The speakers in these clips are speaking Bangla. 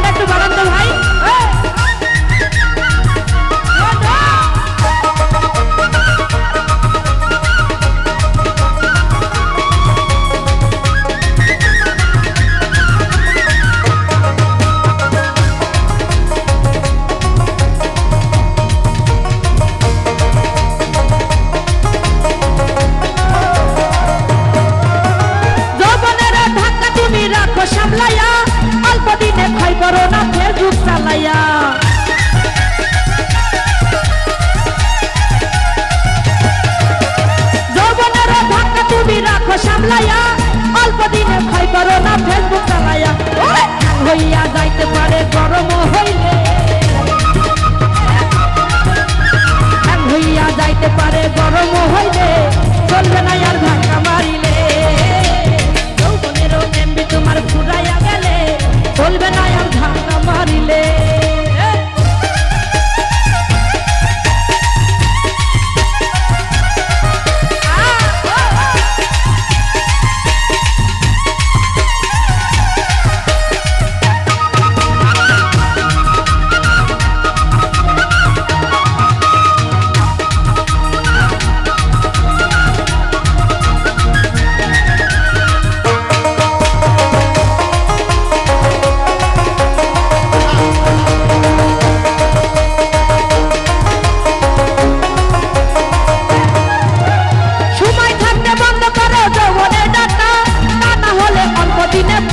একটু বাড়ান তো ভাই। সামলাইয়া অল্প দিনে খাই করো না ফেসবুক চালাইয়া যৌবনের ধাক্কা তুমি রাখো সামলাইয়া অল্প দিনে খাই করো না ফেসবুক চালাইয়া হইয়া যাইতে পারে গরম হইলে হইয়া যাইতে পারে গরম হইলে চলবে না আর ধাক্কা মারিলে তোমার ফুরাইয়া গেলে চলবে না আর ধাক্কা মারিলে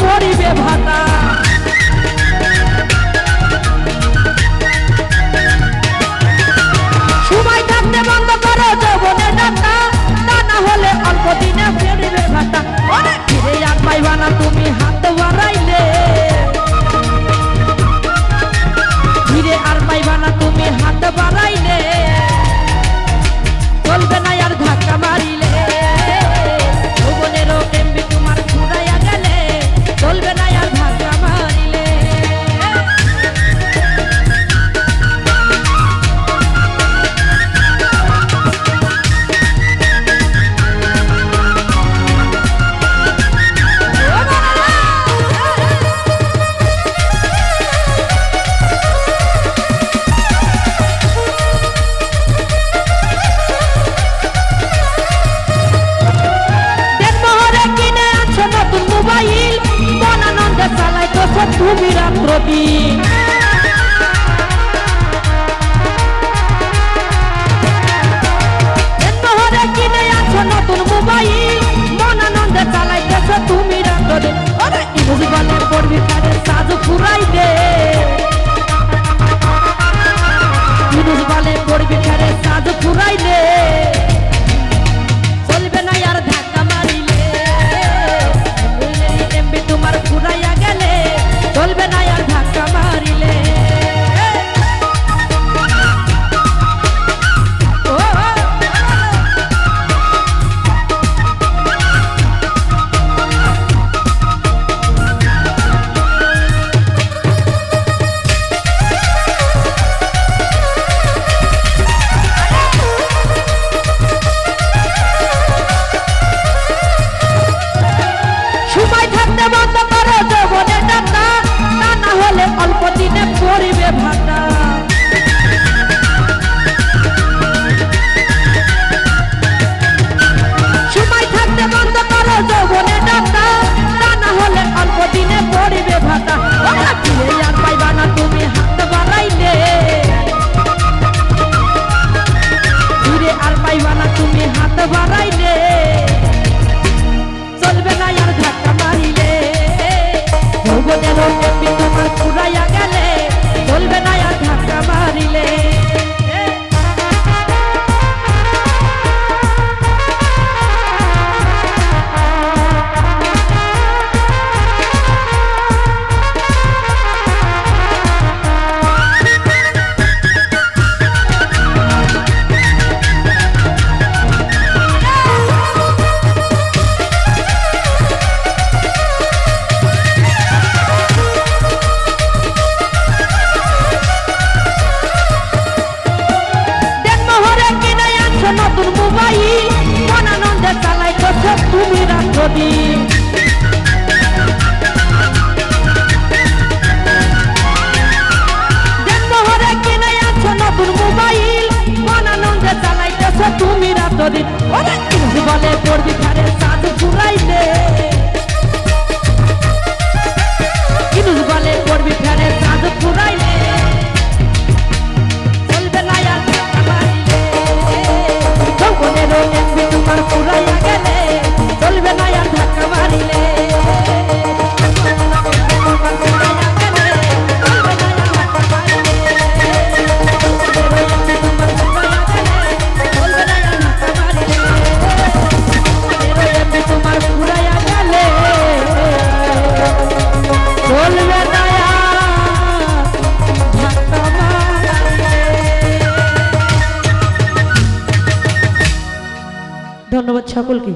পড়িবে ভাতা সময় থাকতে বন্ধ করো যৌবনের ডাক্তার তা না হলে অল্প দিনে পড়িবে ভাতা ফিরে আর পাইবা না তুমি হাত বাড়াইলে ফিরে আর পাইবা না তুমি হাত বাড়াইলে চলবে না আর ধাক্কা মারিলে যৌবনেরও এমবি তোমার ঘুরাইয়া গেলে চলবে না আর ধাক্কা মারিলে মোবাইল মনানন্দে চালাইতেছ তুমি রাত্রদিন শহরে কিনে আছো নতুন মোবাইল মনানন্দে চালাইতেছ তুমি রাত্রদিন জীবনে পড়বি কাজে সাজ ফুরাই দে বলে পড়বি কাজে সাজ ফুরাই দে চলবে না আর ধাক্কা মারিলে তোমার ঘুরাইয়া গেলে চলবে না আর ধাক্কা মারিলে বন্ধ করো যৌবনের ডাক্তার তা না হলে অল্প দিনে পড়িবে ভাতা সময় থাকতে বন্ধ করো যৌবনের ডাক্তার তা না হলে অল্প দিনে পড়িবে ভাতা ফিরে আর পাইবা না তুমি হাত বাড়াইলে ফিরে আর পাইবা না তুমি হাত বাড়াইলে চলবে না আর ধাক্কা মারিলে যৌবনেরও এমবি তোমার ফুরাইয়া গেলে চলবে না আর ধাক্কা মারিলে নতুন মোবাইল মনানন্দে চালাইতেছ তুমি রাত্রদিন দিন ওরে ইনুস বলে পড়বি ফেরে চাঁদ ফুরাইলে ইনুস বলে পড়বি ফেরে চাঁদ ফুরাইলে চলবে না আর ধাক্কা মারিলে যৌবনেরও এমবি তোমার ফুরাইয়া গেলে চলবে না আর ধাক্কা মারিলে ধন্যবাদ সকলকে।